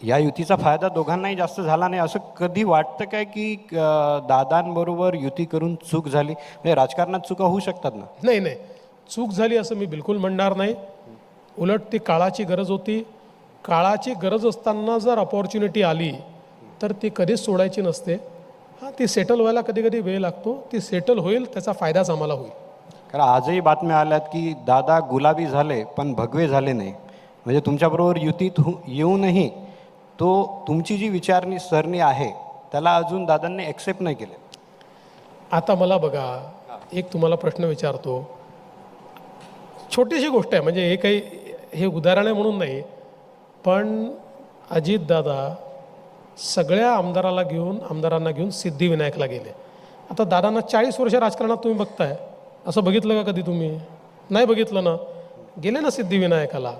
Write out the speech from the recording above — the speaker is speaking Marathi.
या युतीचा फायदा दोघांनाही जास्त झाला नाही असं कधी वाटतं काय की दादांबरोबर युती करून चूक झाली? म्हणजे राजकारणात चुका होऊ शकतात ना. नाही नाही, चूक झाली असं मी बिलकुल म्हणणार नाही. उलट ती काळाची गरज होती. काळाची गरज असताना जर अपॉर्च्युनिटी आली तर ती कधीच सोडायची नसते. हां, ती सेटल व्हायला कधी कधी वेळ लागतो. ती सेटल होईल, त्याचा फायदाच आम्हाला होईल. कारण आजही बातम्या आल्यात की दादा गुलाबी झाले पण भगवे झाले नाही. म्हणजे तुमच्याबरोबर युतीत येऊनही तो तुमची जी विचारणी सरणी आहे त्याला अजून दादांनी ॲक्सेप्ट नाही केलं. आता मला बघा, एक तुम्हाला प्रश्न विचारतो. छोटीशी गोष्ट आहे, म्हणजे हे उदाहरण आहे म्हणून नाही, पण अजितदादा सगळ्या आमदारांना घेऊन सिद्धिविनायकला गेले. आता दादांना 40 वर्ष राजकारणात तुम्ही बघताय, असं बघितलं का कधी तुम्ही? नाही बघितलं ना. गेले ना सिद्धिविनायकाला.